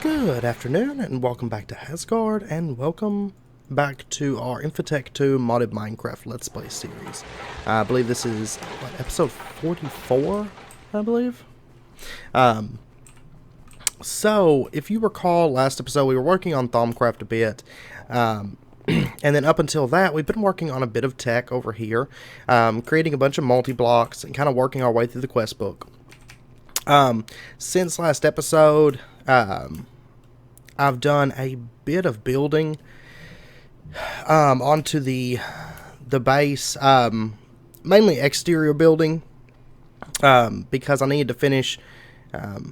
Good afternoon, and welcome back to Asgaard, and welcome back to our Infitech 2 modded Minecraft Let's Play series. I believe this is, episode 44, I believe? So, if you recall, last episode we were working on Thaumcraft a bit, and then up until that, we've been working on a bit of tech over here, creating a bunch of multi-blocks, and kind of working our way through the quest book. Since last episode, I've done a bit of building onto the base, mainly exterior building, because I need to finish. There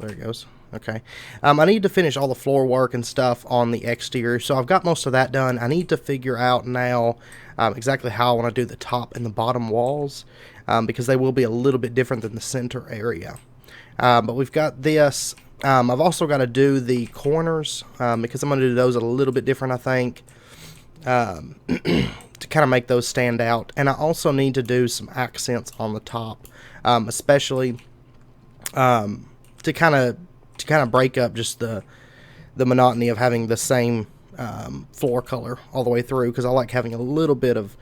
it goes. Okay, I need to finish all the floor work and stuff on the exterior, so I've got most of that done. I need to figure out now exactly how I want to do the top and the bottom walls, because they will be a little bit different than the center area. But we've got this. I've also got to do the corners, because I'm going to do those a little bit different, I think, to kind of make those stand out. And I also need to do some accents on the top, especially to kind of break up just the monotony of having the same floor color all the way through, because I like having a little bit of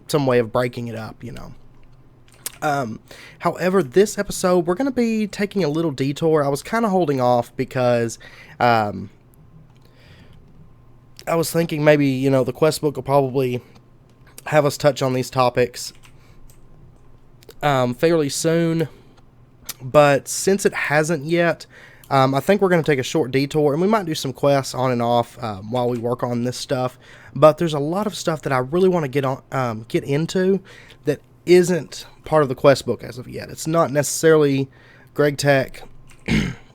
some way of breaking it up, you know. However, this episode, we're going to be taking a little detour. I was kind of holding off because I was thinking maybe, you know, the quest book will probably have us touch on these topics fairly soon. But since it hasn't yet, I think we're going to take a short detour, and we might do some quests on and off while we work on this stuff. But there's a lot of stuff that I really want to get into that isn't part of the quest book as of yet. It's not necessarily Greg Tech,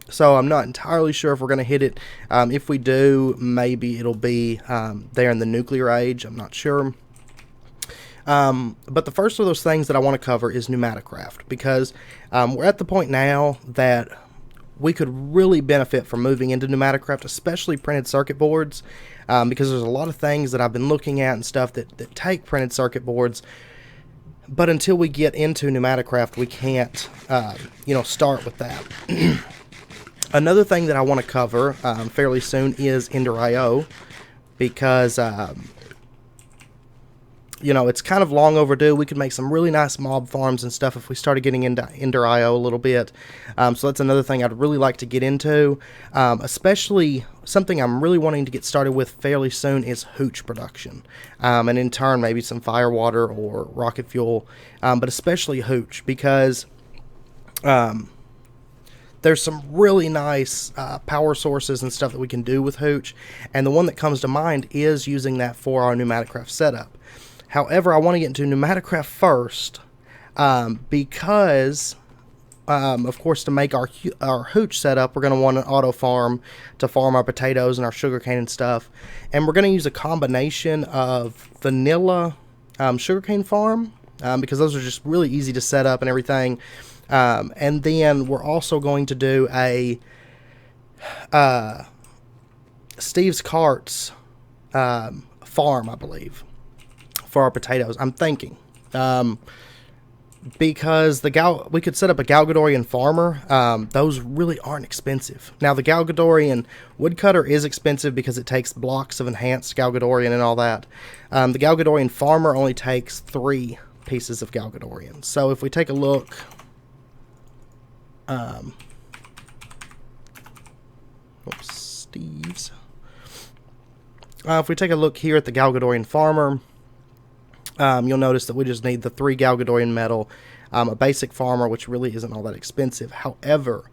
so I'm not entirely sure if we're going to hit it. If we do, maybe it'll be there in the nuclear age. I'm not sure. But the first of those things that I want to cover is Pneumaticcraft, because we're at the point now that we could really benefit from moving into Pneumaticcraft, especially printed circuit boards, because there's a lot of things that I've been looking at and stuff that take printed circuit boards. But until we get into Pneumaticcraft, we can't, start with that. Another thing that I want to cover fairly soon is Ender.io, because, it's kind of long overdue. We could make some really nice mob farms and stuff if we started getting into Ender.io a little bit. So that's another thing I'd really like to get into. Especially something I'm really wanting to get started with fairly soon is hooch production. And in turn, maybe some firewater or rocket fuel. But especially hooch, because there's some really nice power sources and stuff that we can do with hooch. And the one that comes to mind is using that for our Pneumaticcraft setup. However, I want to get into Pneumaticcraft first, because, of course, to make our hooch setup, we're going to want an auto farm to farm our potatoes and our sugarcane and stuff. And we're going to use a combination of vanilla sugarcane farm, because those are just really easy to set up and everything. And then we're also going to do a Steve's Carts farm, I believe, for our potatoes. I'm thinking, because we could set up a Galgadorian farmer. Those really aren't expensive. Now, the Galgadorian woodcutter is expensive because it takes blocks of enhanced Galgadorian and all that. The Galgadorian farmer only takes 3 pieces of Galgadorian. So if we take a look, Steve's. If we take a look here at the Galgadorian farmer, you'll notice that we just need the 3 Galgadorian metal, a basic farmer, which really isn't all that expensive. However,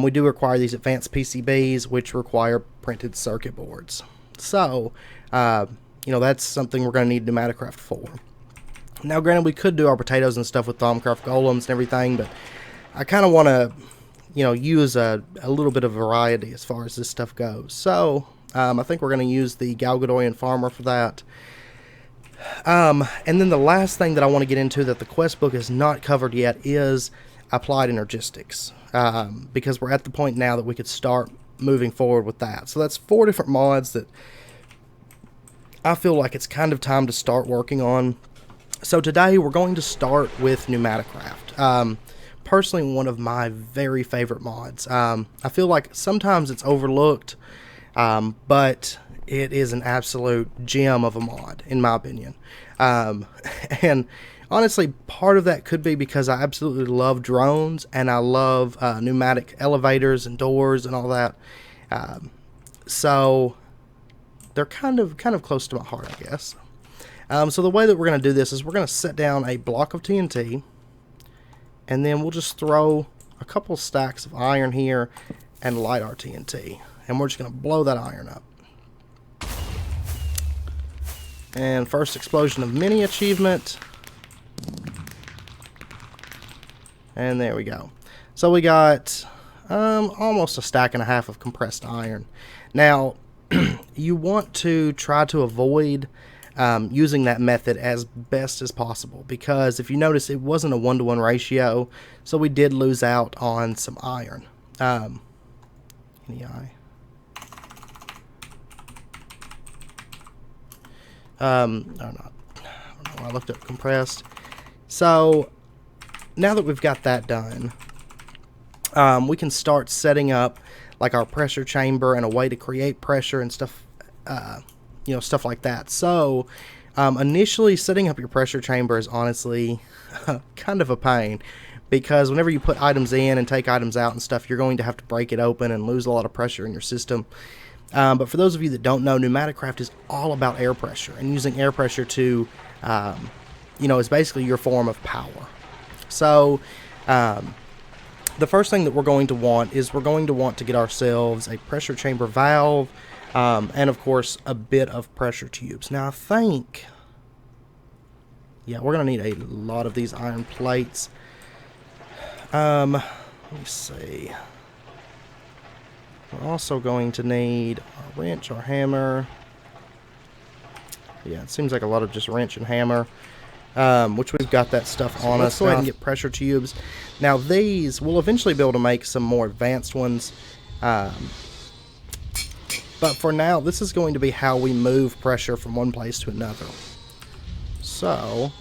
we do require these advanced PCBs, which require printed circuit boards. So, that's something we're going to need Pneumaticcraft for. Now, granted, we could do our potatoes and stuff with Thaumcraft golems and everything, but I kind of want to, use a little bit of variety as far as this stuff goes. So, I think we're going to use the Galgadorian farmer for that. And then the last thing that I want to get into that the quest book is not covered yet is applied energistics, because we're at the point now that we could start moving forward with that. So that's 4 different mods that I feel like it's kind of time to start working on. So today we're going to start with Pneumaticcraft. personally one of my very favorite mods. I feel like sometimes it's overlooked, but it is an absolute gem of a mod, in my opinion. And honestly, part of that could be because I absolutely love drones, and I love pneumatic elevators and doors and all that. So they're kind of close to my heart, I guess. So the way that we're going to do this is we're going to set down a block of TNT, and then we'll just throw a couple stacks of iron here and light our TNT. And we're just going to blow that iron up. And first explosion of mini achievement. And there we go. So we got almost a stack and a half of compressed iron. Now, you want to try to avoid using that method as best as possible, because if you notice, it wasn't a 1-to-1 ratio, so we did lose out on some iron. Any eye? No, not. I don't know. I looked up compressed. So now that we've got that done, we can start setting up like our pressure chamber and a way to create pressure and stuff. Stuff like that. So initially setting up your pressure chamber is honestly kind of a pain, because whenever you put items in and take items out and stuff, you're going to have to break it open and lose a lot of pressure in your system. But for those of you that don't know, Pneumaticcraft is all about air pressure, and using air pressure to, is basically your form of power. So the first thing that we're going to want is to get ourselves a pressure chamber valve, and of course a bit of pressure tubes. Now I think, yeah, we're going to need a lot of these iron plates. Let me see. We're also going to need a wrench or hammer. Yeah, it seems like a lot of just wrench and hammer, which we've got that stuff on us. Let's go ahead and get pressure tubes. Now these, we'll eventually be able to make some more advanced ones. But for now, this is going to be how we move pressure from one place to another. So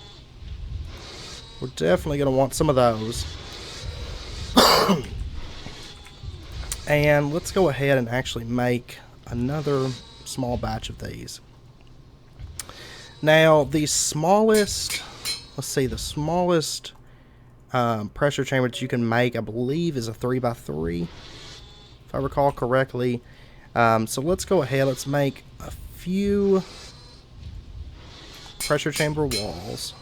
we're definitely going to want some of those. And let's go ahead and actually make another small batch of these. Now, the smallest, the smallest pressure chamber that you can make, I believe, is a 3x3, if I recall correctly. So let's go ahead, let's make a few pressure chamber walls.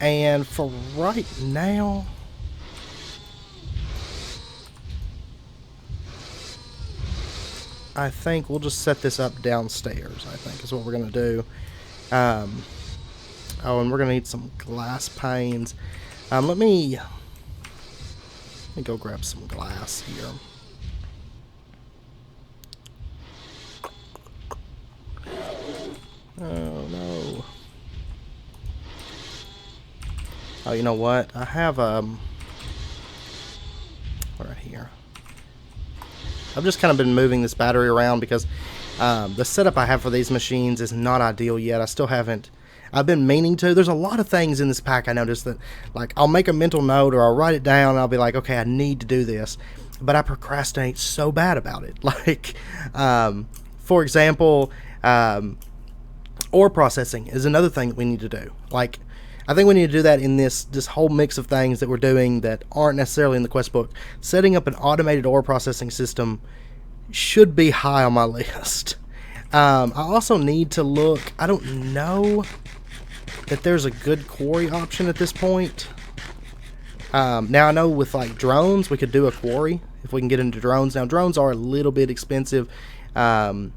And for right now, I think we'll just set this up downstairs, I think is what we're going to do. Oh, and we're going to need some glass panes. Let me go grab some glass here. Oh, no. Oh, you know what? I have, right here. I've just kind of been moving this battery around because the setup I have for these machines is not ideal yet. I still haven't. I've been meaning to. There's a lot of things in this pack I noticed that, like, I'll make a mental note or I'll write it down and I'll be like, okay, I need to do this. But I procrastinate so bad about it. Like, for example, ore processing is another thing that we need to do. Like, I think we need to do that in this whole mix of things that we're doing that aren't necessarily in the quest book. Setting up an automated ore processing system should be high on my list. I also need to look. I don't know that there's a good quarry option at this point. Now I know with like drones we could do a quarry if we can get into drones. Now drones are a little bit expensive. Polyethylene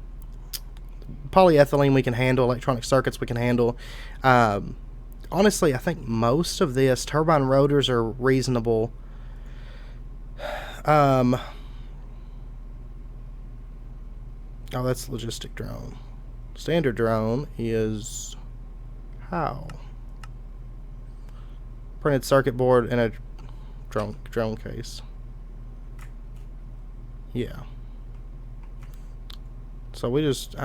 we can handle. Electronic circuits we can handle. Honestly, I think most of this, turbine rotors are reasonable. Oh, that's logistic drone. Standard drone is how? Printed circuit board and a drone case. Yeah. So I just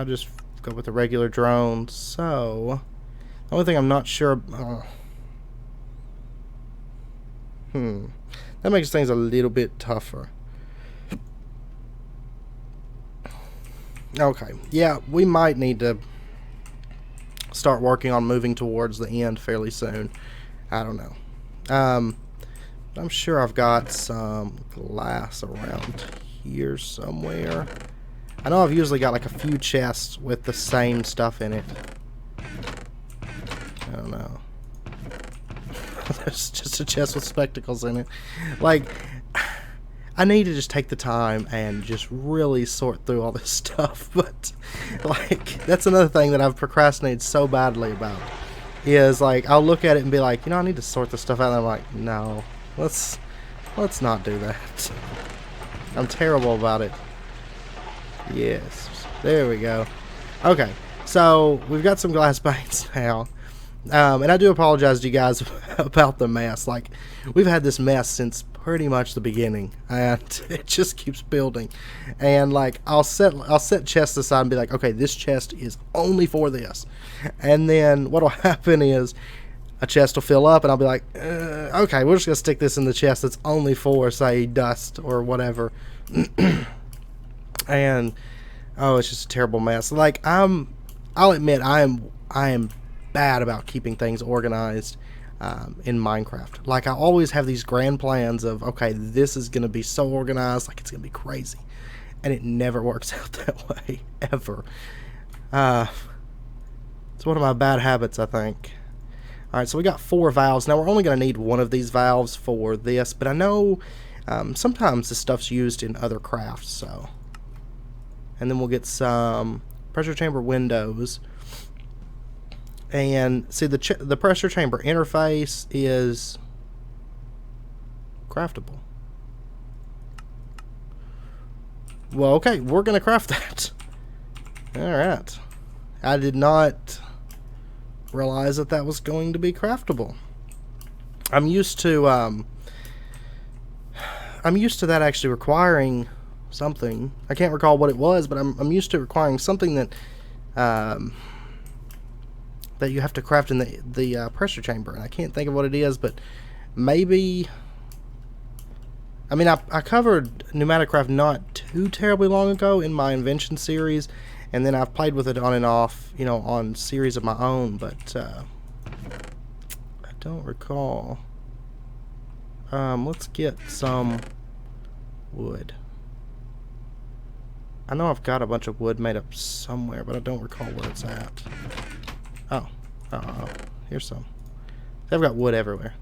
go with the regular drone. So the only thing I'm not sure. That makes things a little bit tougher. Okay, yeah, we might need to start working on moving towards the end fairly soon. I don't know. I'm sure I've got some glass around here somewhere. I know I've usually got like a few chests with the same stuff in it. I don't know. There's just a chest with spectacles in it. Like, I need to just take the time and just really sort through all this stuff. But, like, that's another thing that I've procrastinated so badly about. Is, like, I'll look at it and be like, you know, I need to sort this stuff out. And I'm like, no, let's not do that. I'm terrible about it. Yes. There we go. Okay. So, we've got some glass paints now. And I do apologize to you guys about the mess. Like, we've had this mess since pretty much the beginning, and it just keeps building. And like, I'll set chests aside and be like, okay, this chest is only for this. And then what'll happen is a chest will fill up, and I'll be like, okay, we're just gonna stick this in the chest that's only for, say, dust or whatever. And oh, it's just a terrible mess. Like, I'll admit, I am bad about keeping things organized in Minecraft. Like, I always have these grand plans of, okay, this is going to be so organized, like, it's going to be crazy. And it never works out that way, ever. It's one of my bad habits, I think. Alright, so we got 4 valves. Now, we're only going to need one of these valves for this, but I know sometimes this stuff's used in other crafts, so. And then we'll get some pressure chamber windows. And see, the pressure chamber interface is craftable. Well, okay, we're gonna craft that. Alright. I did not realize that that was going to be craftable. I'm used to that actually requiring something. I can't recall what it was, but I'm used to requiring something that that you have to craft in the pressure chamber, and I can't think of what it is, but maybe, I mean, I covered Pneumaticcraft not too terribly long ago in my invention series, and then I've played with it on and off, you know, on series of my own, but I don't recall. Let's get some wood. I know I've got a bunch of wood made up somewhere, but I don't recall where it's at. Oh, here's some. I've got wood everywhere.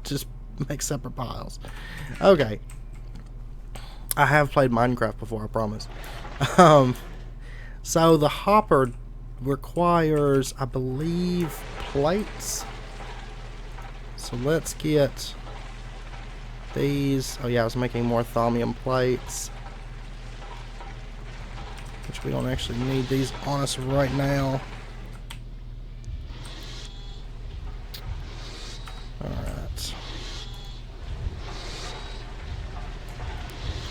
Just make separate piles. Okay. I have played Minecraft before, I promise. So the hopper requires, I believe, plates. So let's get these. Oh yeah, I was making more thaumium plates, which we don't actually need these on us right now. Alright.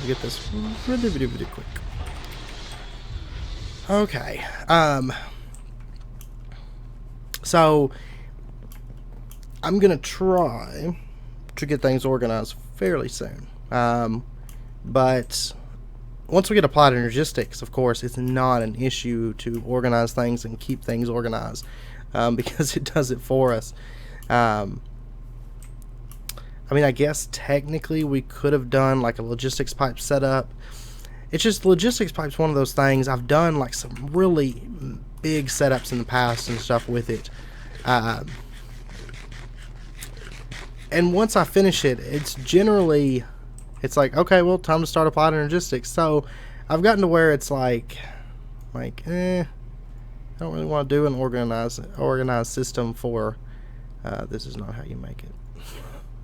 Get this really, really, really quick. Okay. So I'm gonna try to get things organized fairly soon. But once we get applied energistics, of course, it's not an issue to organize things and keep things organized, because it does it for us. I mean, I guess technically we could have done like a logistics pipe setup. It's just logistics pipe's one of those things. I've done like some really big setups in the past and stuff with it. And once I finish it, it's generally, it's like, okay, well, time to start applied energistics. So I've gotten to where it's like, I don't really want to do an organized system for, this is not how you make it.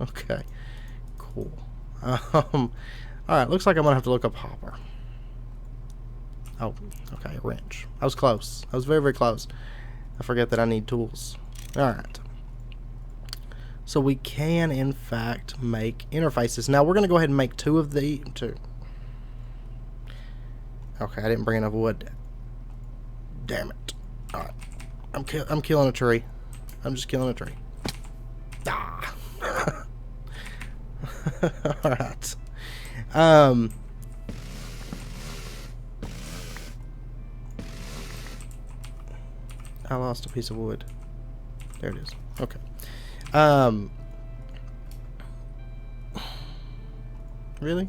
Okay, cool. Alright, looks like I'm going to have to look up hopper. Oh, okay, a wrench. I was close. I was very, very close. I forget that I need tools. Alright. So we can, in fact, make interfaces. Now, we're going to go ahead and make two. Okay, I didn't bring enough wood. Damn it. Alright. I'm killing a tree. I'm just killing a tree. Ah. Alright. I lost a piece of wood. There it is. Okay. Really?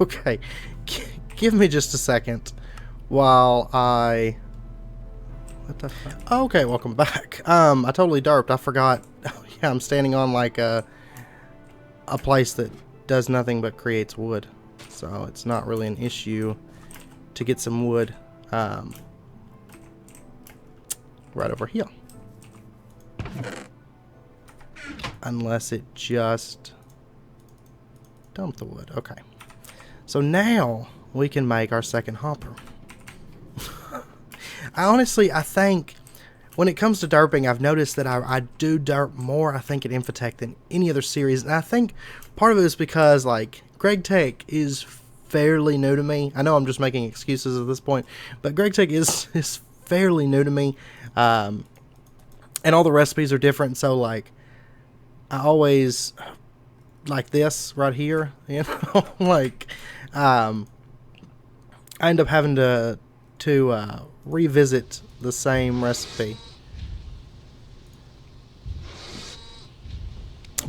Okay. Give me just a second while I... What the fuck? Okay, welcome back. I totally derped. I forgot. Oh, yeah, I'm standing on like a place that does nothing but creates wood. So it's not really an issue to get some wood right over here. Unless it just dumped the wood. Okay. So now we can make our second hopper. I think when it comes to derping, I've noticed that I do derp more, I think, at Infitech than any other series. And I think part of it is because, like, GregTech is fairly new to me. I know I'm just making excuses at this point, but GregTech is fairly new to me. And all the recipes are different, so, like, I always, like this right here, you know, like, I end up having to revisit the same recipe.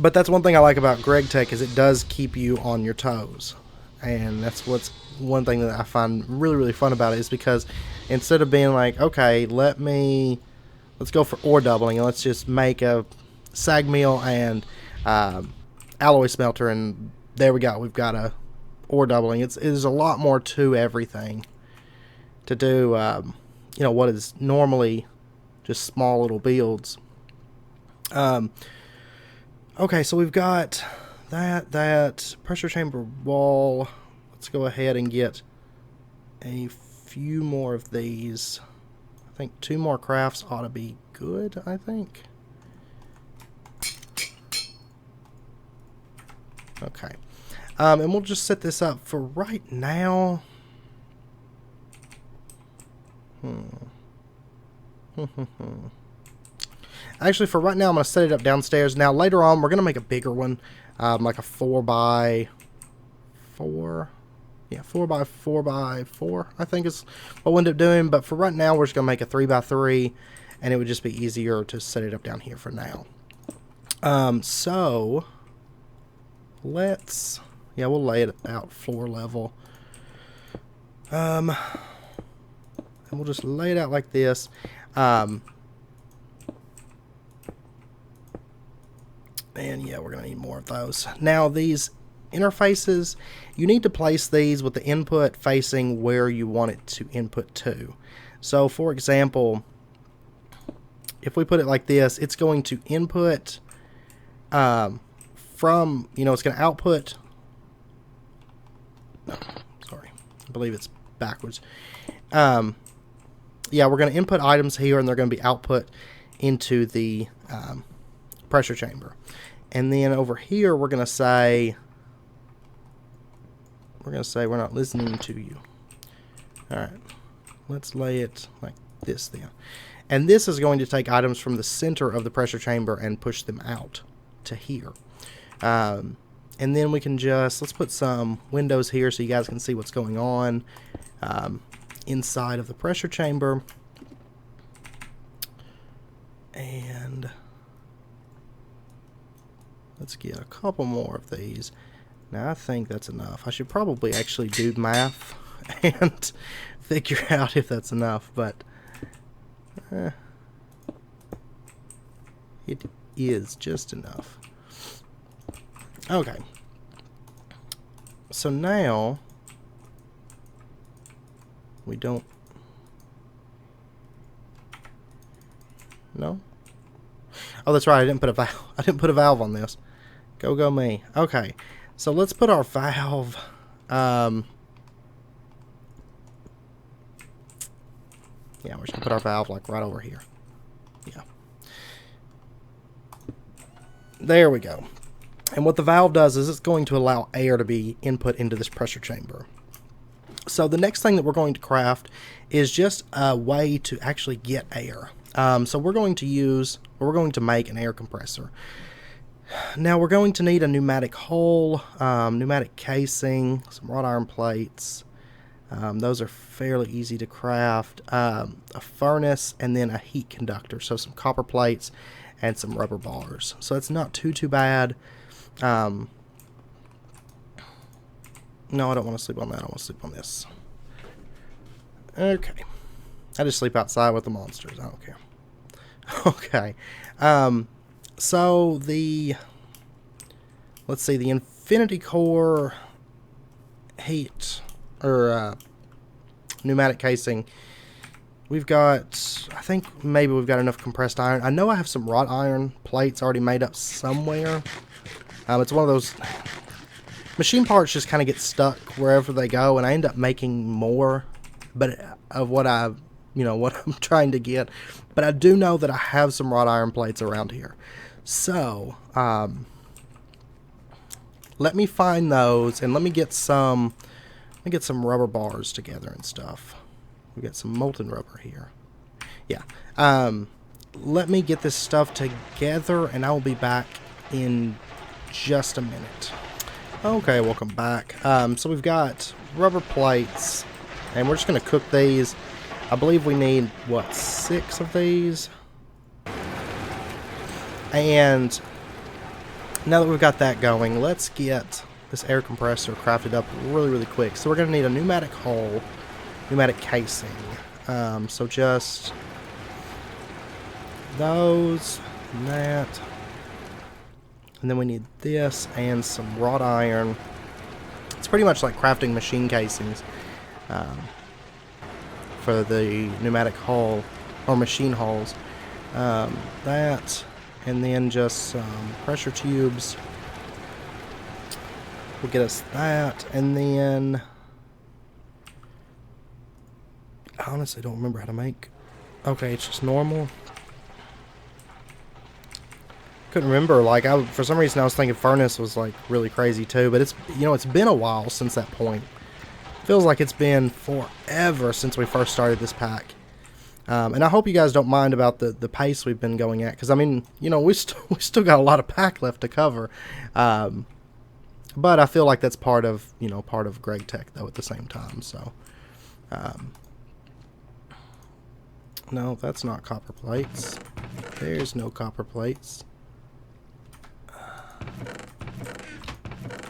But that's one thing I like about GregTech is it does keep you on your toes. And that's what's one thing that I find really, really fun about it is because instead of being like, okay, let's go for ore doubling and let's just make a sag mill and alloy smelter, and there we go. We've got a ore doubling. There's a lot more to everything to do, you know, what is normally just small little builds. Okay, so we've got that pressure chamber wall. Let's go ahead and get a few more of these. I think 2 more crafts ought to be good, I think. Okay. And we'll just set this up for right now. Actually, for right now, I'm going to set it up downstairs. Now, later on, we're going to make a bigger one. Like a 4x4. Yeah, 4x4x4, I think is what we'll end up doing. But for right now, we're just going to make a 3x3. And it would just be easier to set it up down here for now. So... yeah, we'll lay it out floor level. And we'll just lay it out like this. And yeah, we're going to need more of those. Now, these interfaces, you need to place these with the input facing where you want it to input to. So, for example, if we put it like this, it's going to input... from, you know, it's going to output, no, sorry, I believe it's backwards. Yeah, we're going to input items here, and they're going to be output into the pressure chamber. And then over here, we're going to say we're not listening to you. All right, let's lay it like this then. And this is going to take items from the center of the pressure chamber and push them out to here. And then we can let's put some windows here so you guys can see what's going on inside of the pressure chamber. And let's get a couple more of these. Now, I think that's enough. I should probably actually do math and figure out if that's enough, but it is just enough. Okay, so now we don't, no? Oh, that's right, I didn't put a valve. I didn't put a valve on this. Go me. Okay, so let's put our valve, yeah, we're just gonna put our valve like right over here. Yeah. There we go. And what the valve does is it's going to allow air to be input into this pressure chamber. So the next thing that we're going to craft is just a way to actually get air. So we're going to make an air compressor. Now we're going to need a pneumatic hull, pneumatic casing, some wrought iron plates. Those are fairly easy to craft. A furnace, and then a heat conductor. So some copper plates and some rubber bars. So it's not too bad. No, I don't want to sleep on that. I want to sleep on this. Okay. I just sleep outside with the monsters. I don't care. Okay. So let's see, the Infinity Core heat, or pneumatic casing, we've got, I think maybe we've got enough compressed iron. I know I have some wrought iron plates already made up somewhere. It's one of those machine parts just kind of get stuck wherever they go, and I end up making more of what what I'm trying to get. But I do know that I have some wrought iron plates around here. So, let me find those, and let me get some rubber bars together and stuff. We got some molten rubber here. Yeah. Let me get this stuff together, and I will be back in just a minute. Okay, welcome back. So we've got rubber plates, and we're just going to cook these. I believe we need, what, 6 of these? And now that we've got that going, let's get this air compressor crafted up really quick. So we're going to need a pneumatic hull, pneumatic casing. So just those and that. And then we need this and some wrought iron. It's pretty much like crafting machine casings for the pneumatic hull, or machine hulls. That, and then just some pressure tubes will get us that. And then I honestly don't remember how to make. Okay, it's just normal. Couldn't remember. Like, for some reason I was thinking furnace was like really crazy too, but it's, it's been a while since that point. Feels like it's been forever since we first started this pack. And I hope you guys don't mind about the pace we've been going at, because I mean, we still got a lot of pack left to cover. But I feel like that's part of Greg Tech though at the same time. So no, that's not copper plates. There's no copper plates.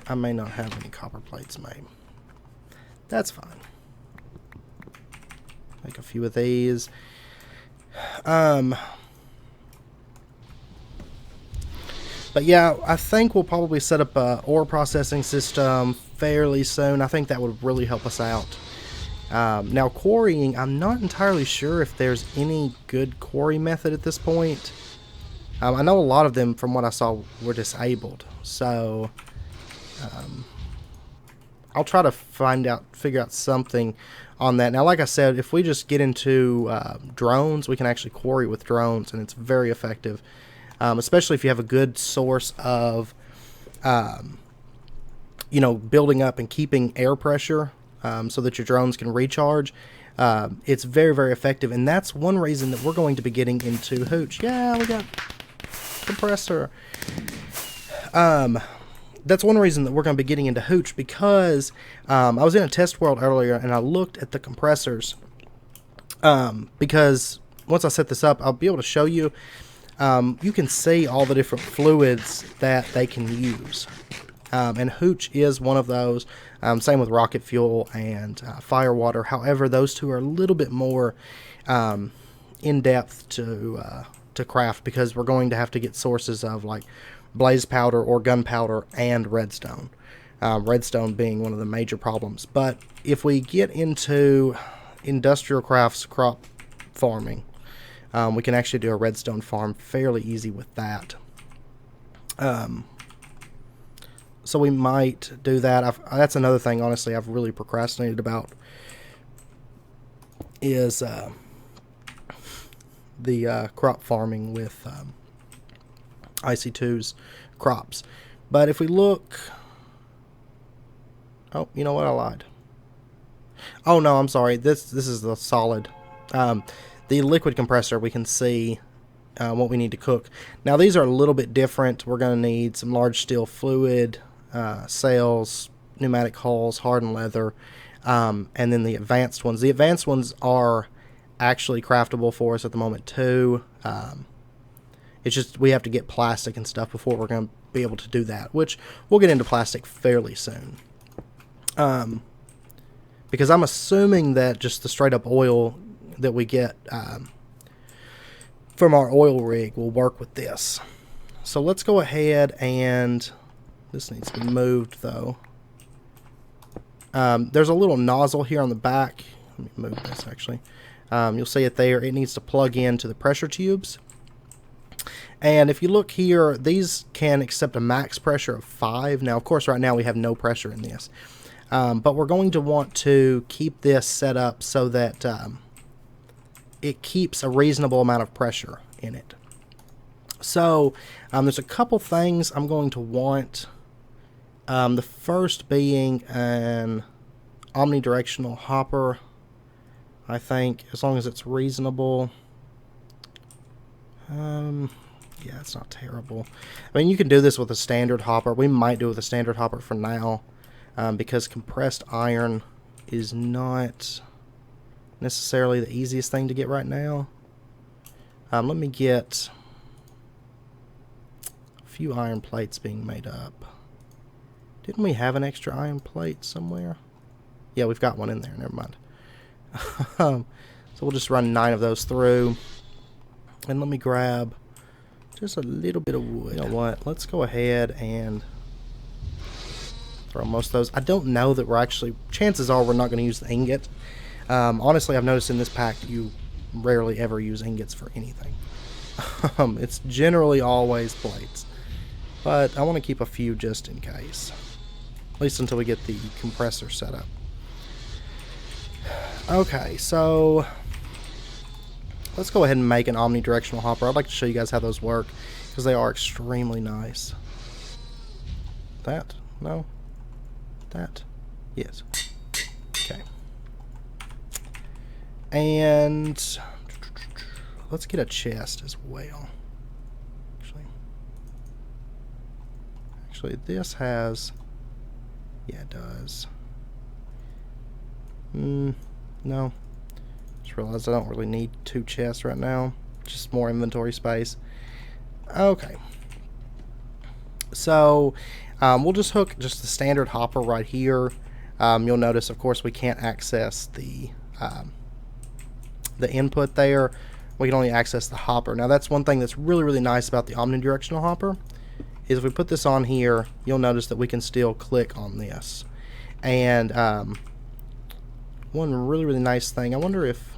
I may not have any copper plates made. That's fine. Make a few of these. But yeah, I think we'll probably set up a ore processing system fairly soon. I think that would really help us out. Now quarrying, I'm not entirely sure if there's any good quarry method at this point. I know a lot of them, from what I saw, were disabled. So I'll try to figure out something on that. Now, like I said, if we just get into drones, we can actually quarry with drones, and it's very effective, especially if you have a good source of, building up and keeping air pressure so that your drones can recharge. It's very effective, and that's one reason that we're going to be getting into Hooch. Yeah, we got compressor. That's one reason that we're going to be getting into Hooch, because I was in a test world earlier and I looked at the compressors, because once I set this up, I'll be able to show you. You can see all the different fluids that they can use, and Hooch is one of those. Same with rocket fuel and fire water. However, those two are a little bit more in depth to craft, because we're going to have to get sources of like blaze powder or gunpowder and redstone. Redstone being one of the major problems. But if we get into industrial crafts, crop farming, we can actually do a redstone farm fairly easy with that. So we might do that. That's another thing, honestly, I've really procrastinated about, is the crop farming with IC2's crops. But if we look, oh, you know what, I lied. Oh no, I'm sorry. This is the solid. the liquid compressor, we can see what we need to cook. Now these are a little bit different. We're going to need some large steel fluid, sails, pneumatic hulls, hardened leather, and then the advanced ones. The advanced ones are actually craftable for us at the moment too. It's just we have to get plastic and stuff before we're going to be able to do that, which we'll get into plastic fairly soon. Because I'm assuming that just the straight up oil that we get from our oil rig will work with this. So let's go ahead and this needs to be moved though. There's a little nozzle here on the back. Let me move this actually. You'll see it there. It needs to plug into the pressure tubes. And if you look here, these can accept a max pressure of 5. Now, of course, right now we have no pressure in this. But we're going to want to keep this set up so that it keeps a reasonable amount of pressure in it. So there's a couple things I'm going to want. The first being an omnidirectional hopper, I think, as long as it's reasonable. Yeah, it's not terrible. I mean, you can do this with a standard hopper. We might do it with a standard hopper for now, because compressed iron is not necessarily the easiest thing to get right now. Let me get a few iron plates being made up. Didn't we have an extra iron plate somewhere? Yeah, we've got one in there. Never mind. So we'll just run 9 of those through. And let me grab just a little bit of wood. You know what? Let's go ahead and throw most of those. I don't know that we're actually... Chances are we're not going to use the ingot. Honestly, I've noticed in this pack you rarely ever use ingots for anything. It's generally always plates. But I want to keep a few just in case. At least until we get the compressor set up. Okay, so... let's go ahead and make an omnidirectional hopper. I'd like to show you guys how those work, because they are extremely nice. That? No? That? Yes. Okay. And let's get a chest as well. Actually, this has... yeah, it does. No. Just realized I don't really need 2 chests right now. Just more inventory space. Okay. So, we'll just hook just the standard hopper right here. You'll notice, of course, we can't access the input there. We can only access the hopper. Now, that's one thing that's really, really nice about the omnidirectional hopper, is if we put this on here, you'll notice that we can still click on this. And one really, really nice thing, I wonder if...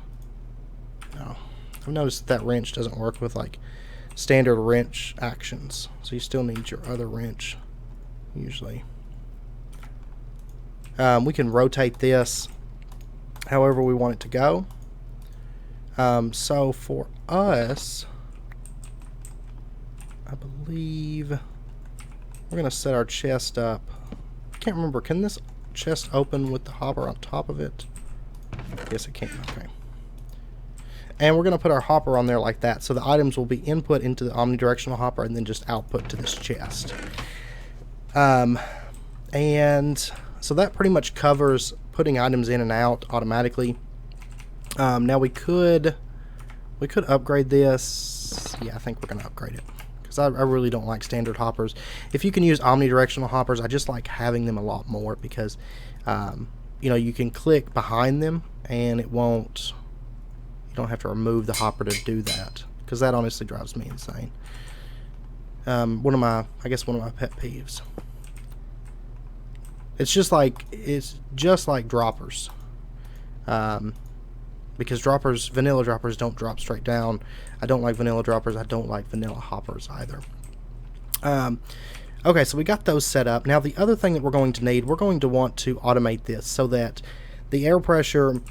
no, I've noticed that wrench doesn't work with like standard wrench actions, so you still need your other wrench usually. We can rotate this however we want it to go. So for us, I believe we're gonna set our chest up. I can't remember, can this chest open with the hopper on top of it? Yes, it can. Okay. And we're going to put our hopper on there like that, so the items will be input into the omnidirectional hopper and then just output to this chest. And so that pretty much covers putting items in and out automatically. Now we could upgrade this. Yeah, I think we're going to upgrade it, because I really don't like standard hoppers. If you can use omnidirectional hoppers, I just like having them a lot more, because you know, you can click behind them and it won't... you don't have to remove the hopper to do that, because that honestly drives me insane. One of my pet peeves. It's just like droppers, because vanilla droppers don't drop straight down. I don't like vanilla droppers. I don't like vanilla hoppers either. Okay, so we got those set up. Now the other thing that we're going to need, we're going to want to automate this so that the air pressure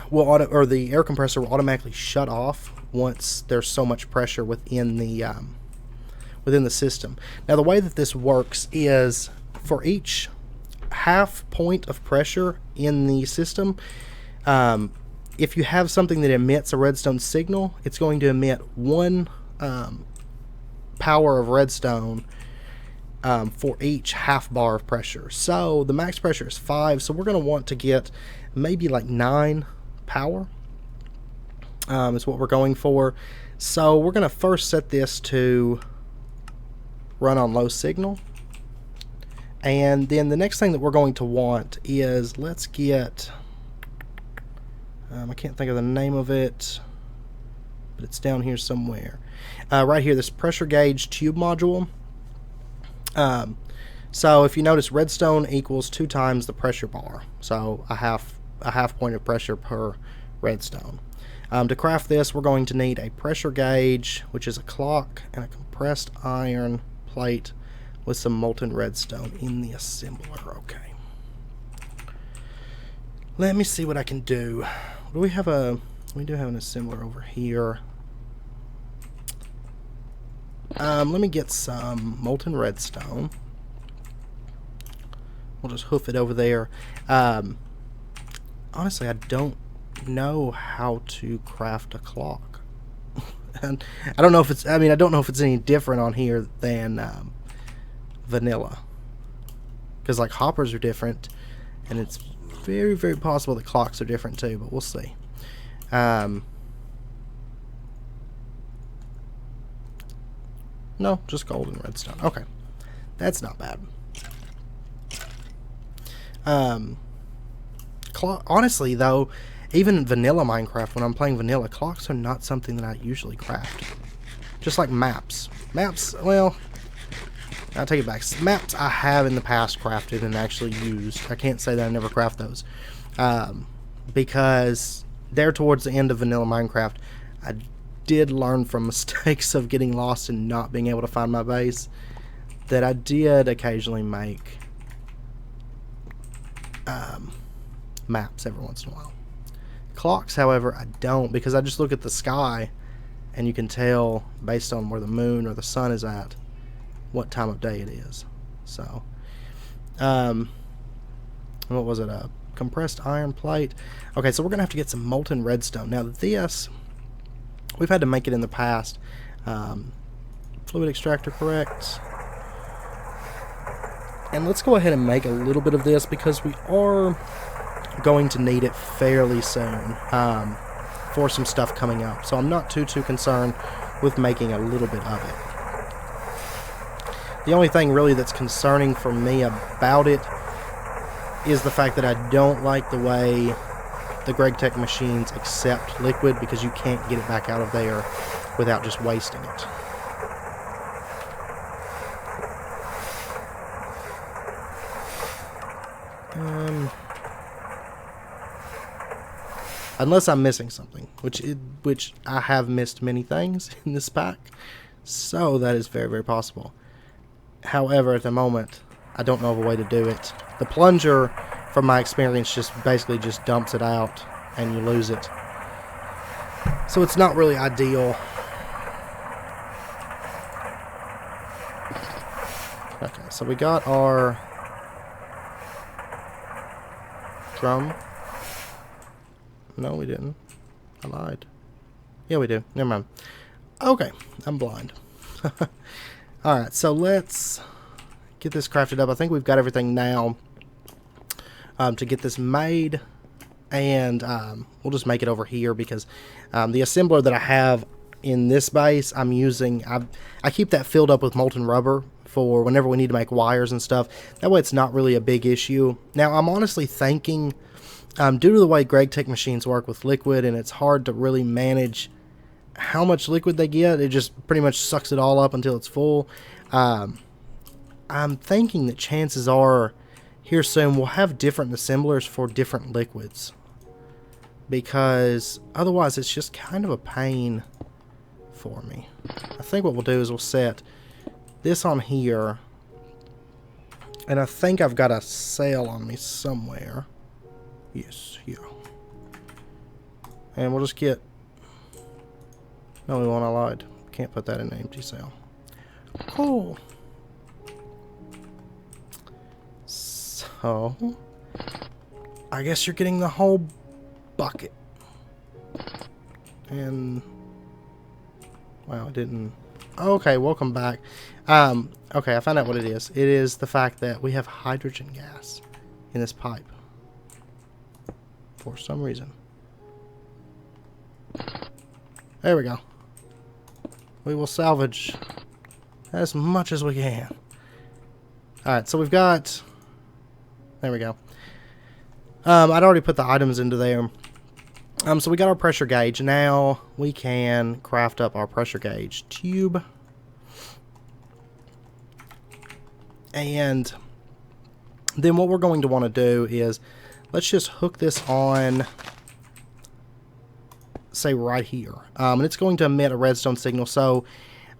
will the air compressor will automatically shut off once there's so much pressure within the system. Now the way that this works is, for each half point of pressure in the system, if you have something that emits a redstone signal, it's going to emit 1 power of redstone for each half bar of pressure. So the max pressure is 5, so we're going to want to get maybe like 9 power is what we're going for. So we're going to first set this to run on low signal. And then the next thing that we're going to want is, let's get, I can't think of the name of it, but it's down here somewhere. Right here, this pressure gauge tube module. So if you notice, redstone equals 2 times the pressure bar. So a half point of pressure per redstone. To craft this, we're going to need a pressure gauge, which is a clock, and a compressed iron plate with some molten redstone in the assembler. Okay. Let me see what I can do. Do we have a... We do have an assembler over here. Let me get some molten redstone. We'll just hoof it over there. Honestly, I don't know how to craft a clock. And I don't know if it's... I mean, I don't know if it's any different on here than vanilla. Because, like, hoppers are different. And it's very, very possible that clocks are different, too. But we'll see. No, just gold and redstone. Okay. That's not bad. Honestly, though, even in vanilla Minecraft, when I'm playing vanilla, clocks are not something that I usually craft. Just like maps. Maps, well, I'll take it back. Maps I have in the past crafted and actually used. I can't say that I never craft those. Because there towards the end of vanilla Minecraft, I did learn from mistakes of getting lost and not being able to find my base, that I did occasionally make maps every once in a while. Clocks, however, I don't, because I just look at the sky and you can tell based on where the moon or the sun is at what time of day it is. So what was it, a compressed iron plate? Okay, so we're gonna have to get some molten redstone. Now this, we've had to make it in the past. Fluid extractor, correct. And let's go ahead and make a little bit of this because we are going to need it fairly soon for some stuff coming up. So I'm not too concerned with making a little bit of it. The only thing really that's concerning for me about it is the fact that I don't like the way the GregTech machines accept liquid, because you can't get it back out of there without just wasting it. Unless I'm missing something, which I have missed many things in this pack, so that is very, very possible. However, at the moment, I don't know of a way to do it. The plunger, from my experience, just basically just dumps it out and you lose it. So it's not really ideal. Okay, so we got our drum. No, we didn't. I lied. Yeah, we do. Never mind. Okay, I'm blind. Alright, so let's get this crafted up. I think we've got everything now to get this made. And we'll just make it over here because the assembler that I have in this base, I'm using... I keep that filled up with molten rubber for whenever we need to make wires and stuff. That way it's not really a big issue. Now, I'm honestly thinking... due to the way GregTech machines work with liquid, and it's hard to really manage how much liquid they get, it just pretty much sucks it all up until it's full. I'm thinking that chances are here soon we'll have different assemblers for different liquids, because otherwise it's just kind of a pain for me. I think what we'll do is we'll set this on here, and I think I've got a sail on me somewhere. Yes, here. And we'll just get... No, we won't. I lied. Can't put that in an empty cell. Cool. So, I guess you're getting the whole bucket. And wow, it didn't. Okay, welcome back. Okay, I found out what it is. It is the fact that we have hydrogen gas in this pipe for some reason. There we go. We will salvage as much as we can. Alright, so we've got... There we go. I'd already put the items into there. So we got our pressure gauge. Now we can craft up our pressure gauge tube. And then what we're going to want to do is, let's just hook this on, say right here. And it's going to emit a redstone signal. So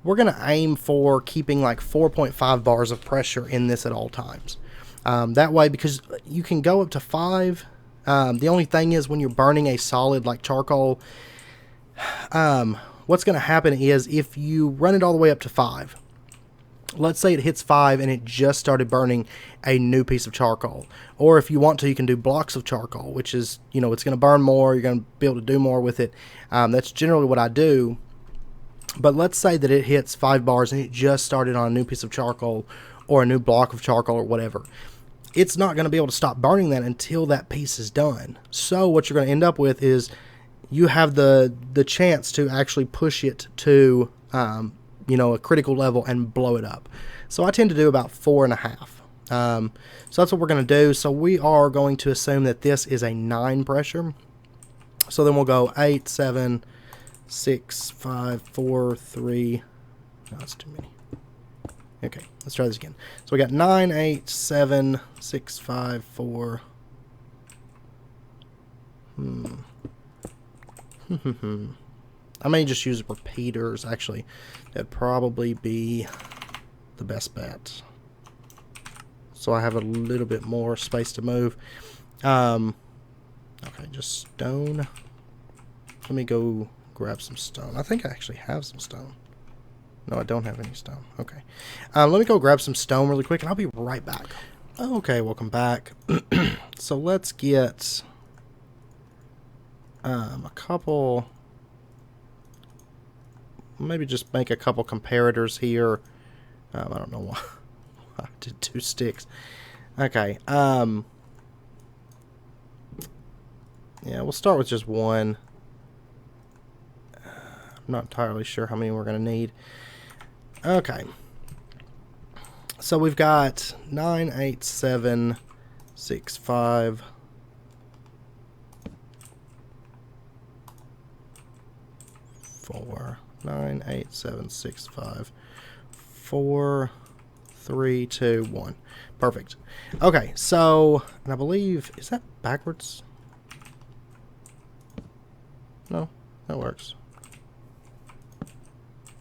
we're going to aim for keeping like 4.5 bars of pressure in this at all times. That way, because you can go up to 5. The only thing is when you're burning a solid like charcoal, what's going to happen is if you run it all the way up to 5, let's say it hits 5 and it just started burning a new piece of charcoal. Or if you want to, you can do blocks of charcoal, which is, you know, it's going to burn more. You're going to be able to do more with it. That's generally what I do. But let's say that it hits 5 bars and it just started on a new piece of charcoal or a new block of charcoal or whatever. It's not going to be able to stop burning that until that piece is done. So what you're going to end up with is you have the chance to actually push it to, you know, a critical level and blow it up. So I tend to do about 4.5. So that's what we're going to do. So we are going to assume that this is a 9 pressure. So then we'll go 8, 7, 6, 5, 4, 3. No, that's too many. Okay, let's try this again. So we got 9, 8, 7, 6, 5, 4. I may just use repeaters, actually. That'd probably be the best bet. So I have a little bit more space to move. Okay, just stone. Let me go grab some stone. I think I actually have some stone. No, I don't have any stone. Okay. Let me go grab some stone really quick, and I'll be right back. Okay, welcome back. So let's get a couple... Maybe just make a couple comparators here. I don't know why I did 2 sticks. Okay. Yeah, we'll start with just 1. I'm not entirely sure how many we're going to need. Okay. So we've got 9, 8, 7, 6, 5. 4, 9, 8, 7, 6, 5, 4, 3, 2, 1. Perfect. Okay, so, and I believe, is that backwards? No, that works.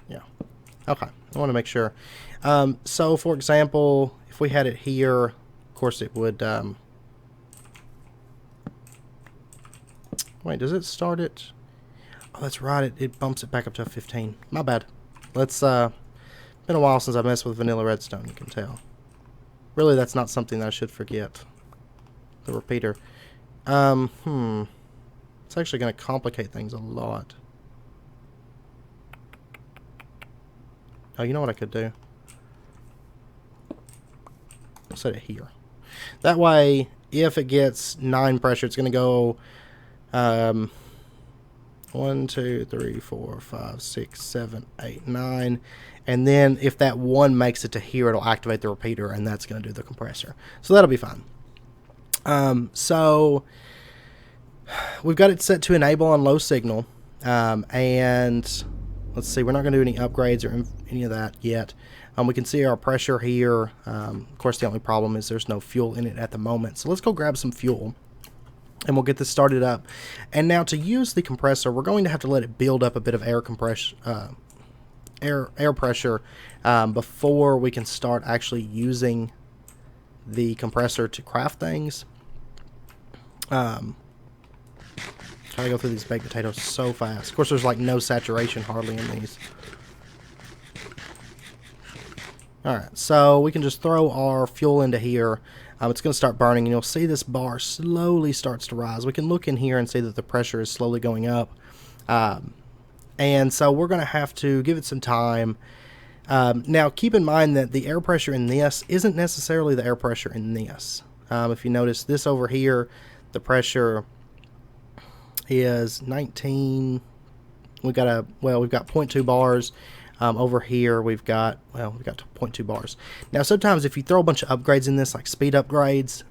Yeah. Okay, I want to make sure. So, for example, if we had it here, of course it would, wait, does it start it? Oh, that's right, it bumps it back up to 15. My bad. Let's, been a while since I messed with vanilla redstone, you can tell. Really, that's not something that I should forget. The repeater. It's actually going to complicate things a lot. Oh, you know what I could do? I'll set it here. That way, if it gets 9 pressure, it's going to go 1, 2, 3, 4, 5, 6, 7, 8, 9. And then if that 1 makes it to here, it'll activate the repeater, and that's going to do the compressor. So that'll be fine. So we've got it set to enable on low signal. And let's see, we're not going to do any upgrades or any of that yet. We can see our pressure here. Of course, the only problem is there's no fuel in it at the moment. So let's go grab some fuel, and we'll get this started up. And now to use the compressor, we're going to have to let it build up a bit of air compression, air pressure before we can start actually using the compressor to craft things. Try to go through these baked potatoes so fast. Of course, there's like no saturation hardly in these. Alright, so we can just throw our fuel into here. It's going to start burning, and you'll see this bar slowly starts to rise. We can look in here and see that the pressure is slowly going up. And so we're going to have to give it some time. Now, keep in mind that the air pressure in this isn't necessarily the air pressure in this. If you notice this over here, the pressure is 19. We've got 0.2 bars. Over here we've got 0.2 bars. Now, sometimes if you throw a bunch of upgrades in this, like speed upgrades,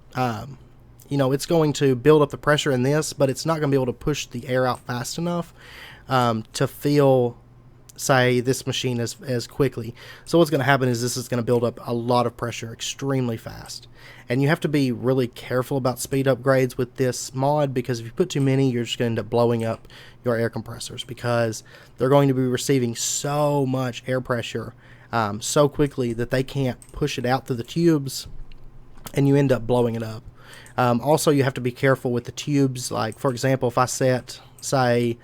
it's going to build up the pressure in this, but it's not going to be able to push the air out fast enough to fill, say, this machine as quickly. So what's going to happen is this is going to build up a lot of pressure extremely fast. And you have to be really careful about speed upgrades with this mod, because if you put too many, you're just going to end up blowing up your air compressors, because they're going to be receiving so much air pressure so quickly that they can't push it out through the tubes, and you end up blowing it up. Also, you have to be careful with the tubes. Like, for example, if I set, say,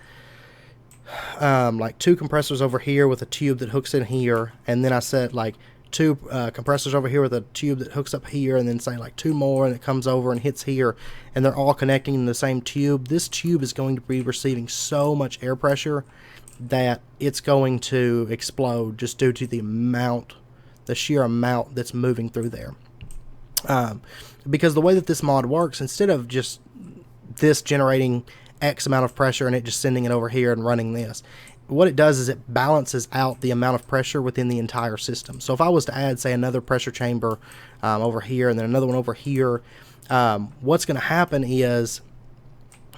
like 2 compressors over here with a tube that hooks in here, and then I set like 2 compressors over here with a tube that hooks up here, and then say like 2 more, and it comes over and hits here, and they're all connecting in the same tube. This tube is going to be receiving so much air pressure that it's going to explode just due to the sheer amount that's moving through there. Because the way that this mod works, instead of just this generating X amount of pressure and it just sending it over here and running this, what it does is it balances out the amount of pressure within the entire system. So if I was to add, say, another pressure chamber over here and then another one over here, what's going to happen is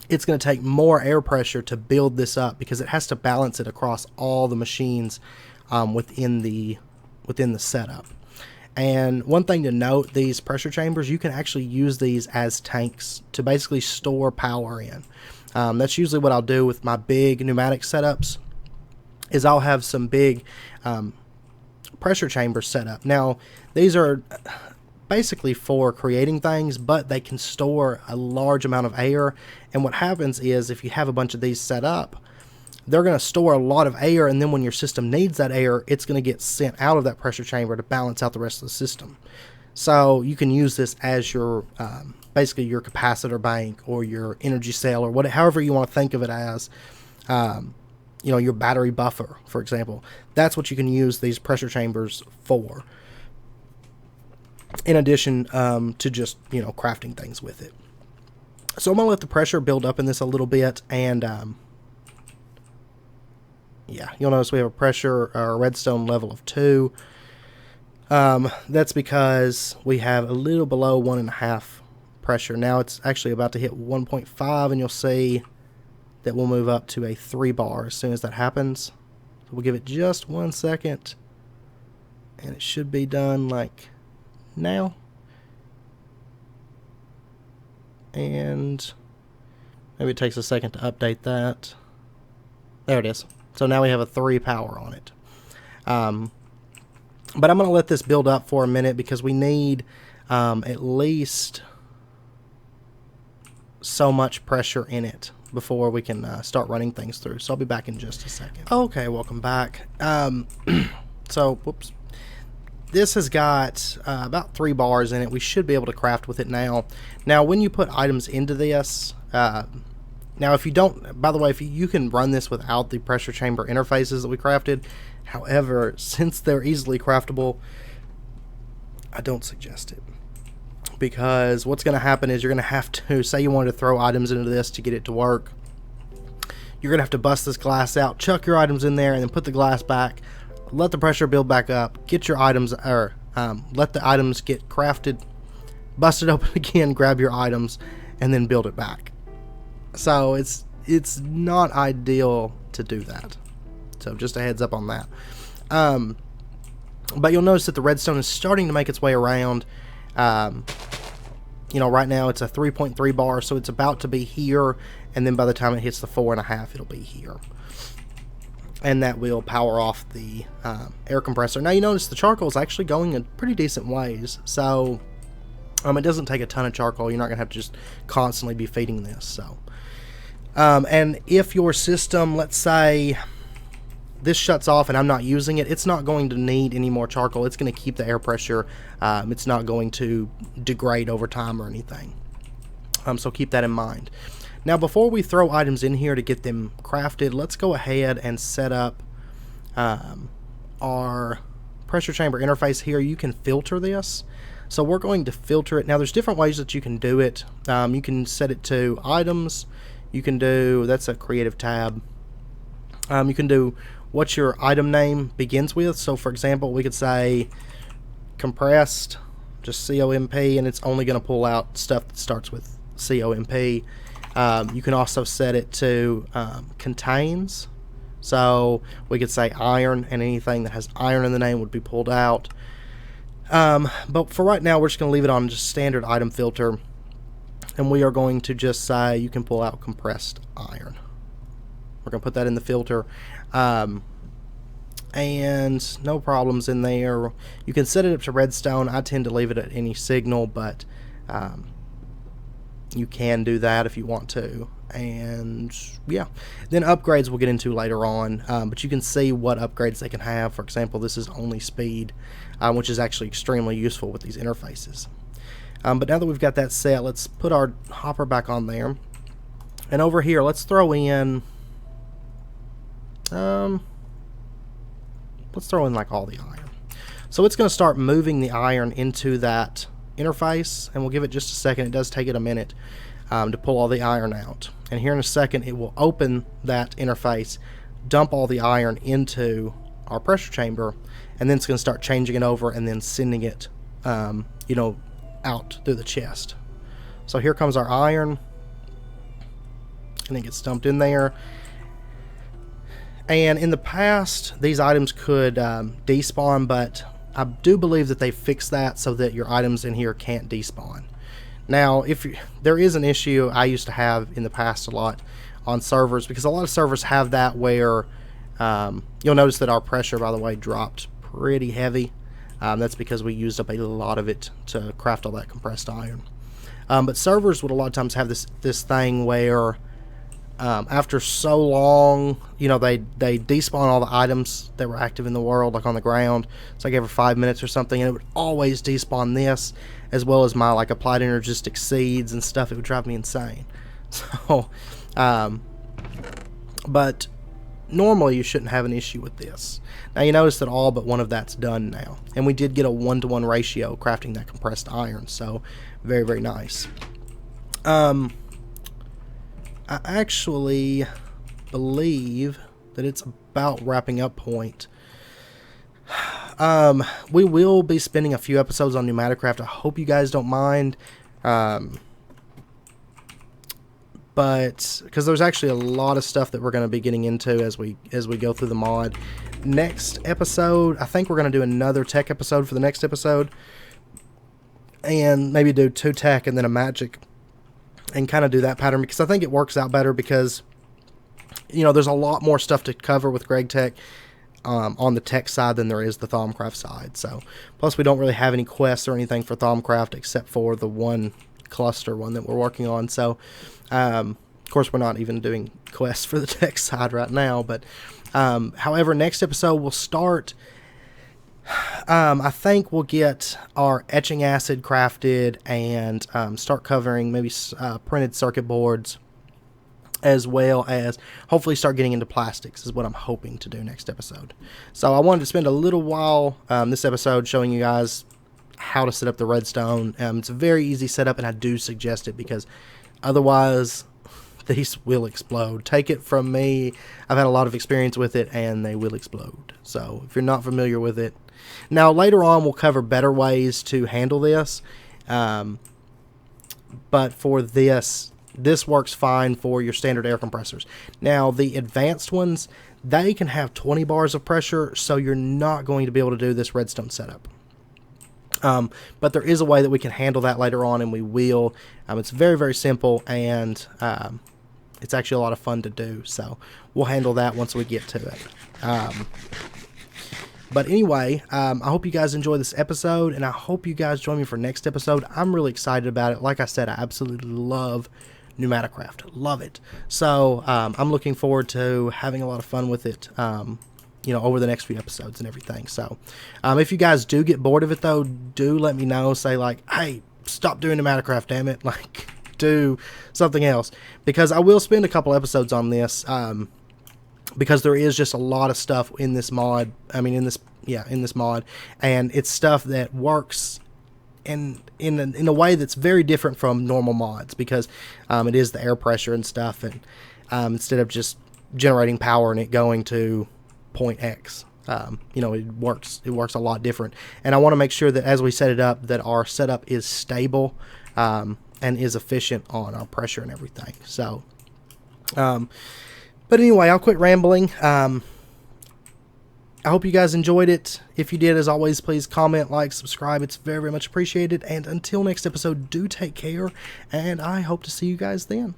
it's going to take more air pressure to build this up, because it has to balance it across all the machines within the setup. And one thing to note, these pressure chambers, you can actually use these as tanks to basically store power in. That's usually what I'll do with my big pneumatic setups, is I'll have some big pressure chambers set up. Now, these are basically for creating things, but they can store a large amount of air. And what happens is, if you have a bunch of these set up, they're going to store a lot of air, and then when your system needs that air, it's going to get sent out of that pressure chamber to balance out the rest of the system. So you can use this as your basically your capacitor bank or your energy cell, or however you want to think of it as, your battery buffer, for example. That's what you can use these pressure chambers for, in addition to just crafting things with it. So I'm going to let the pressure build up in this a little bit, and yeah, you'll notice we have a pressure or a redstone level of 2. That's because we have a little below 1.5 pressure. Now it's actually about to hit 1.5, and you'll see that we'll move up to a 3 bar as soon as that happens. So we'll give it just 1 second, and it should be done like now. And maybe it takes a second to update that. There it is. So now we have a 3 power on it. But I'm going to let this build up for a minute, because we need at least so much pressure in it before we can start running things through. So I'll be back in just a second. Okay, welcome back. Whoops. This has got about 3 bars in it. We should be able to craft with it now. Now, when you put items into this, now if you don't, by the way, if you can run this without the pressure chamber interfaces that we crafted. However, since they're easily craftable, I don't suggest it. Because what's going to happen is you're going to have to, say you wanted to throw items into this to get it to work. You're going to have to bust this glass out, chuck your items in there, and then put the glass back. Let the pressure build back up. Get your items, or let the items get crafted. Bust it open again, grab your items, and then build it back. So it's not ideal to do that. So just a heads up on that. But you'll notice that the redstone is starting to make its way around. Right now it's a 3.3 bar, so it's about to be here, and then by the time it hits the 4.5, it'll be here. And that will power off the air compressor. Now you notice the charcoal is actually going in pretty decent ways, so it doesn't take a ton of charcoal. You're not going to have to just constantly be feeding this. So, and if your system, let's say this shuts off and I'm not using it, it's not going to need any more charcoal. It's going to keep the air pressure. It's not going to degrade over time or anything. So keep that in mind. Now, before we throw items in here to get them crafted, let's go ahead and set up our pressure chamber interface here. You can filter this. So we're going to filter it. Now, there's different ways that you can do it. You can set it to items. You can do, that's a creative tab. You can do what your item name begins with. So, for example, we could say compressed, just COMP, and it's only going to pull out stuff that starts with COMP. You can also set it to contains. So we could say iron, and anything that has iron in the name would be pulled out. But for right now, we're just going to leave it on just standard item filter, and we are going to just say you can pull out compressed iron. We're going to put that in the filter, and no problems in there. You can set it up to redstone. I tend to leave it at any signal, but you can do that if you want to. And yeah, then upgrades we'll get into later on, but you can see what upgrades they can have. For example, this is only speed, which is actually extremely useful with these interfaces. But now that we've got that set, let's put our hopper back on there, and over here let's throw in like all the iron. So it's going to start moving the iron into that interface, and we'll give it just a second. It does take it a minute to pull all the iron out, and here in a second it will open that interface, dump all the iron into our pressure chamber, and then it's going to start changing it over and then sending it you know, out through the chest. So here comes our iron, and it gets dumped in there. And in the past, these items could despawn, but I do believe that they fixed that so that your items in here can't despawn. Now, there is an issue I used to have in the past a lot on servers, because a lot of servers have that where you'll notice that our pressure, by the way, dropped pretty heavy. That's because we used up a lot of it to craft all that compressed iron. But servers would a lot of times have this thing where after so long, you know, they despawn all the items that were active in the world, like on the ground. It's like every 5 minutes or something, and it would always despawn this, as well as my like applied energistic seeds and stuff. It would drive me insane. So, but normally you shouldn't have an issue with this. Now you notice that all but one of that's done now, and we did get a 1-to-1 ratio crafting that compressed iron, so very, very nice. I actually believe that it's about wrapping up point. We will be spending a few episodes on Pneumaticcraft. I hope you guys don't mind. But because there's actually a lot of stuff that we're going to be getting into as we go through the mod. Next episode, I think we're going to do another tech episode for the next episode, and maybe do 2 tech and then a magic, and kind of do that pattern, because I think it works out better, because you know there's a lot more stuff to cover with Greg Tech on the tech side than there is the Thaumcraft side. So plus we don't really have any quests or anything for Thaumcraft except for the one cluster one that we're working on. So of course we're not even doing quests for the tech side right now, but however, next episode we'll start I think we'll get our etching acid crafted and start covering maybe printed circuit boards, as well as hopefully start getting into plastics is what I'm hoping to do next episode. So I wanted to spend a little while this episode showing you guys how to set up the redstone. It's a very easy setup, and I do suggest it, because otherwise these will explode. Take it from me, I've had a lot of experience with it, and they will explode. So if you're not familiar with it, now later on we'll cover better ways to handle this, but for this works fine for your standard air compressors. Now the advanced ones, they can have 20 bars of pressure, so you're not going to be able to do this redstone setup. But there is a way that we can handle that later on, and we will. It's very, very simple, and it's actually a lot of fun to do, so we'll handle that once we get to it. But anyway, I hope you guys enjoy this episode, and I hope you guys join me for next episode. I'm really excited about it. Like I said, I absolutely love Pneumaticcraft. Love it. So I'm looking forward to having a lot of fun with it, you know, over the next few episodes and everything. So if you guys do get bored of it, though, do let me know. Say, like, hey, stop doing Pneumaticcraft, damn it. Like, do something else, because I will spend a couple episodes on this, because there is just a lot of stuff in this mod. I mean, in this mod, and it's stuff that works in a way that's very different from normal mods, because it is the air pressure and stuff, and instead of just generating power and it going to point X, it works a lot different. And I want to make sure that as we set it up, that our setup is stable and is efficient on our pressure and everything. So but anyway, I'll quit rambling. I hope you guys enjoyed it. If you did, as always, please comment, like, subscribe. It's very, very much appreciated. And until next episode, do take care, and I hope to see you guys then.